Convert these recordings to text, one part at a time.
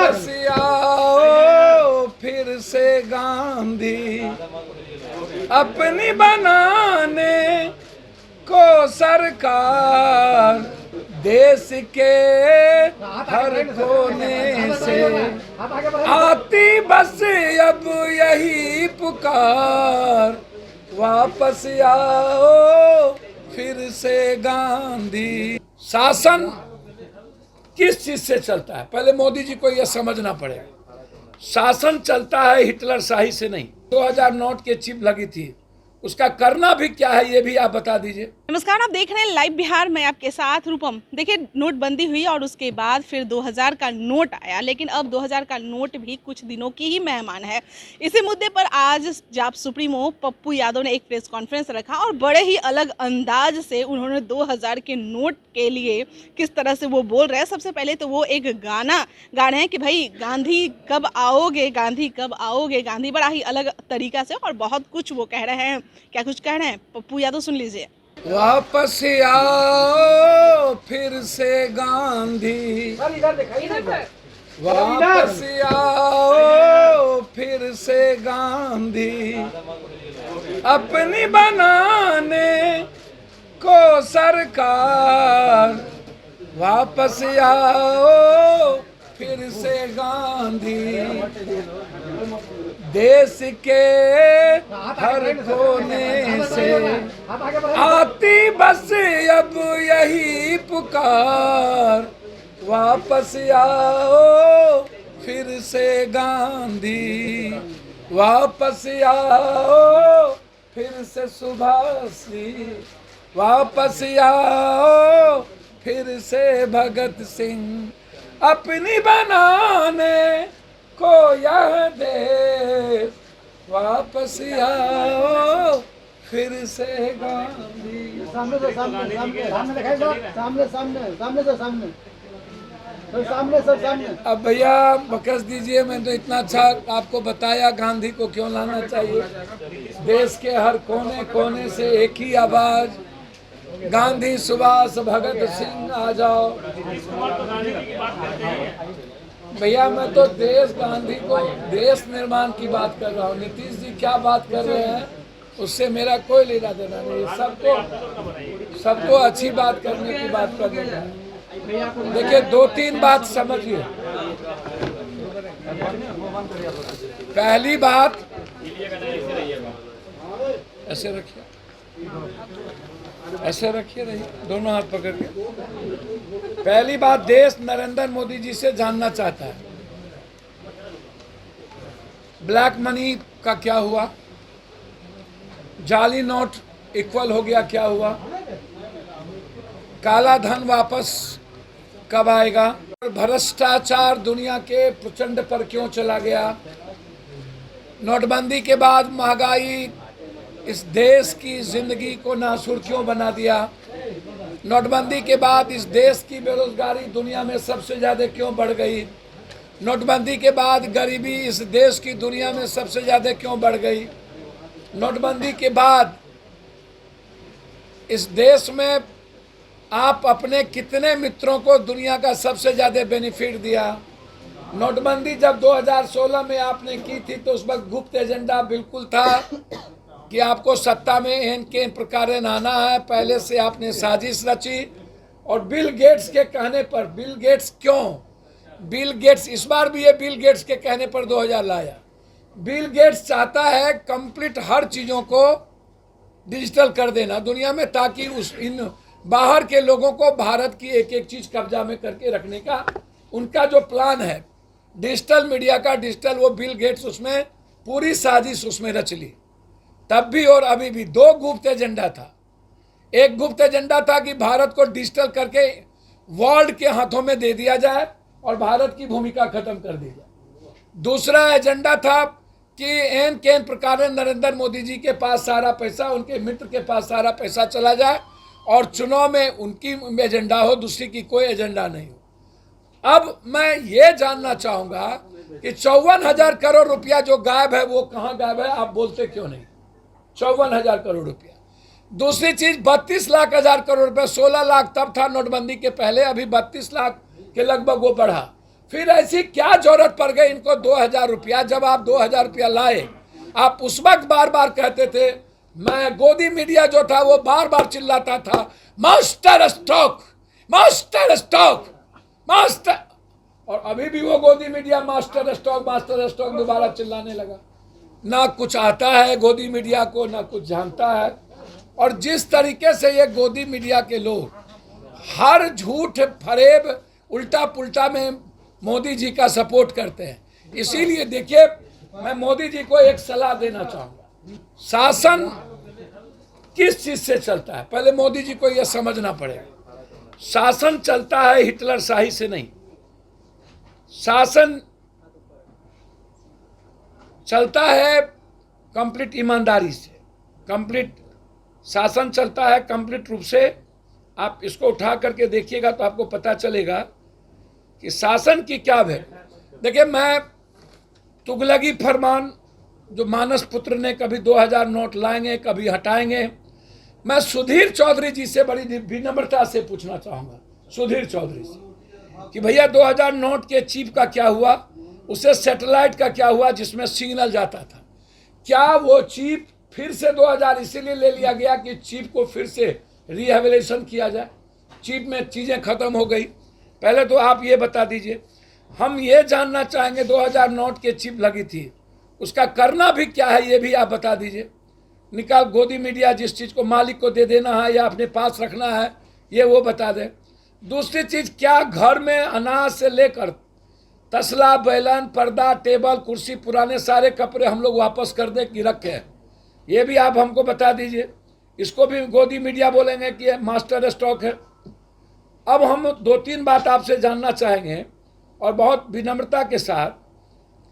वापस आओ फिर से गांधी, अपनी बनाने को सरकार, देश के हर कोने से आती बस अब यही पुकार, वापस आओ फिर से गांधी। शासन किस चीज से चलता है, पहले मोदी जी को यह समझना पड़ेगा। शासन चलता है हिटलर शाही से नहीं। 2000 नोट के चिप लगी थी, उसका करना भी क्या है ये भी आप बता दीजिए। नमस्कार, आप देख रहे हैं लाइव बिहार। मैं आपके साथ रूपम। देखिए, नोटबंदी हुई और उसके बाद फिर 2000 का नोट आया, लेकिन अब 2000 का नोट भी कुछ दिनों की ही मेहमान है। इसी मुद्दे पर आज जाप सुप्रीमो पप्पू यादव ने एक प्रेस कॉन्फ्रेंस रखा और बड़े ही अलग अंदाज से उन्होंने 2000 के नोट के लिए किस तरह से वो बोल रहे हैं। सबसे पहले तो वो एक गाना गा रहे हैं कि भाई गांधी कब आओगे, गांधी कब आओगे, गांधी। बड़ा ही अलग तरीका से और बहुत कुछ वो कह रहे हैं। क्या कुछ कह रहे हैं पप्पू यादव, सुन लीजिए। वापस आओ फिर से गांधी, वापस आओ फिर से गांधी, अपनी बनाने को सरकार, वापस आओ फिर से गांधी, देश के हर कोने से आती बस अब यही पुकार, वापस आओ फिर से गांधी, वापस आओ फिर से सुभाष जी, वापस आओ फिर से भगत सिंह, अपनी बनाने को यह देश, वापस आओ फिर से गांधी। सामने से सामने सामने। अब भैया बकस दीजिए, मैं तो इतना अच्छा आपको बताया गांधी को क्यों लाना चाहिए। देश के हर कोने कोने से एक ही आवाज, गांधी सुभाष भगत सिंह आ जाओ। भैया मैं तो देश गांधी को देश निर्माण की बात कर रहा हूँ। नीतीश जी क्या बात कर रहे हैं उससे मेरा कोई लेना देना नहीं। सबको अच्छी बात करने की बात कर रहे हैं। देखिए 2-3 बात समझिए। पहली बात, ऐसे रखिए, ऐसे रखिए, रहिए दोनों हाथ पकड़ के। पहली बात, देश नरेंद्र मोदी जी से जानना चाहता है ब्लैक मनी का क्या हुआ, जाली नोट इक्वल हो गया क्या हुआ, काला धन वापस कब आएगा, भ्रष्टाचार दुनिया के प्रचंड पर क्यों चला गया, नोटबंदी के बाद महंगाई इस देश की जिंदगी को नासुर क्यों बना दिया, नोटबंदी के बाद इस देश की बेरोजगारी दुनिया में सबसे ज़्यादा क्यों बढ़ गई, नोटबंदी के बाद गरीबी इस देश की दुनिया में सबसे ज़्यादा क्यों बढ़ गई, नोटबंदी के बाद इस देश में आप अपने कितने मित्रों को दुनिया का सबसे ज़्यादा बेनिफिट दिया। नोटबंदी जब 2016 में आपने की थी तो उस वक्त गुप्त एजेंडा बिल्कुल था कि आपको सत्ता में इन के प्रकार आना है। पहले से आपने साजिश रची और बिल गेट्स के कहने पर, बिल गेट्स क्यों, बिल गेट्स इस बार भी ये बिल गेट्स के कहने पर 2000 लाया। बिल गेट्स चाहता है कंप्लीट हर चीज़ों को डिजिटल कर देना दुनिया में, ताकि इन बाहर के लोगों को भारत की एक एक चीज़ कब्जा में करके रखने का उनका जो प्लान है डिजिटल मीडिया का, डिजिटल, वो बिल गेट्स उसमें पूरी साजिश उसमें रच ली। तब भी और अभी भी 2 गुप्त एजेंडा था। एक गुप्त एजेंडा था कि भारत को डिजिटल करके वर्ल्ड के हाथों में दे दिया जाए और भारत की भूमिका खत्म कर दी जाए। दूसरा एजेंडा था कि एन केन प्रकार नरेंद्र मोदी जी के पास सारा पैसा, उनके मित्र के पास सारा पैसा चला जाए और चुनाव में उनकी एजेंडा हो, दूसरी की कोई एजेंडा नहीं हो। अब मैं ये जानना चाहूँगा कि 54,000 करोड़ रुपया जो गायब है वो कहाँ गायब है, आप बोलते क्यों नहीं? 54,000 करोड़ रुपया। दूसरी चीज 32 लाख हजार करोड़ रुपए, 16 लाख तब था नोटबंदी के पहले, अभी 32 लाख के लगभग वो बढ़ा। फिर ऐसी क्या जरूरत पड़ गई इनको 2000 रुपया? जब आप 2000 रुपया लाए, आप उस वक्त बार बार कहते थे, मैं गोदी मीडिया जो था वो बार बार चिल्लाता था, master stroke, master stroke, master. और अभी भी वो गोदी मीडिया मास्टर स्ट्रोक दोबारा चिल्लाने लगा। ना कुछ आता है गोदी मीडिया को, ना कुछ जानता है। और जिस तरीके से ये गोदी मीडिया के लोग हर झूठ फरेब उल्टा पुल्टा में मोदी जी का सपोर्ट करते हैं, इसीलिए देखिए मैं मोदी जी को एक सलाह देना चाहूँगा। शासन किस चीज से चलता है, पहले मोदी जी को यह समझना पड़ेगा। शासन चलता है हिटलर शाही से नहीं, शासन चलता है कंप्लीट ईमानदारी से, कंप्लीट शासन चलता है कंप्लीट रूप से। आप इसको उठा करके देखिएगा तो आपको पता चलेगा कि शासन की क्या है। देखिए, मैं तुगलकी फरमान जो मानस पुत्र ने कभी 2000 नोट लाएंगे कभी हटाएंगे, मैं सुधीर चौधरी जी से बड़ी विनम्रता से पूछना चाहूँगा, सुधीर चौधरी से, कि भैया 2000 नोट के चिप का क्या हुआ, उसे सैटेलाइट का क्या हुआ जिसमें सिग्नल जाता था? क्या वो चिप फिर से 2000 इसीलिए ले लिया गया कि चिप को फिर से रिहेबिलिटेशन किया जाए? चिप में चीज़ें खत्म हो गई। पहले तो आप ये बता दीजिए। हम ये जानना चाहेंगे 2000 नोट के चिप लगी थी, उसका करना भी क्या है ये भी आप बता दीजिए। निकाल गोदी मीडिया जिस चीज़ को मालिक को दे देना है या अपने पास रखना है ये वो बता दे। दूसरी चीज़, क्या घर में अनाज से लेकर तसला, बैलन, पर्दा, टेबल, कुर्सी, पुराने सारे कपड़े हम लोग वापस कर दे कि रखे, ये भी आप हमको बता दीजिए। इसको भी गोदी मीडिया बोलेंगे कि ये मास्टर स्टॉक है। अब हम 2-3 बात आपसे जानना चाहेंगे और बहुत विनम्रता के साथ,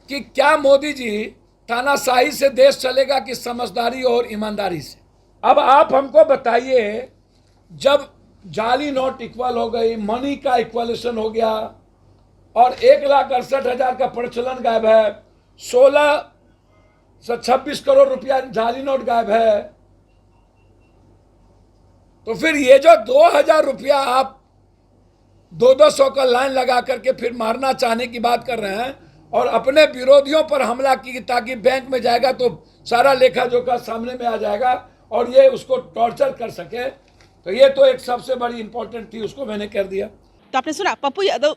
कि क्या मोदी जी तानाशाही से देश चलेगा कि समझदारी और ईमानदारी से? अब आप हमको बताइए, जब जाली नोट इक्वल हो गई, मनी का इक्वलेशन हो गया और 1,68,000 का प्रचलन गायब है, 16 से 26 करोड़ रुपया जाली नोट गायब है, तो फिर ये जो 2000 रुपया आप 200 का लाइन लगा करके फिर मारना चाहने की बात कर रहे हैं और अपने विरोधियों पर हमला की ताकि बैंक में जाएगा तो सारा लेखा जोखा सामने में आ जाएगा और ये उसको टॉर्चर कर सके, तो ये तो एक सबसे बड़ी इंपॉर्टेंट थी, उसको मैंने कर दिया। तो आपने सुना पप्पू यादव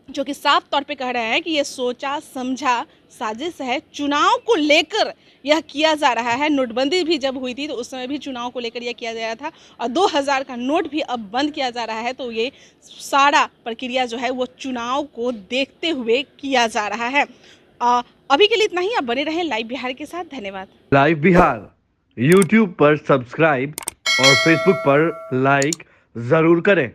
जो कि साफ तौर पे कह रहे हैं कि ये सोचा समझा साजिश है, चुनाव को लेकर यह किया जा रहा है। नोटबंदी भी जब हुई थी तो उस समय भी चुनाव को लेकर यह किया जा रहा था और 2000 का नोट भी अब बंद किया जा रहा है, तो ये सारा प्रक्रिया जो है वो चुनाव को देखते हुए किया जा रहा है। अभी के लिए इतना ही। आप बने रहें लाइव बिहार के साथ। धन्यवाद। लाइव बिहार यूट्यूब पर सब्सक्राइब और फेसबुक पर लाइक जरूर करें।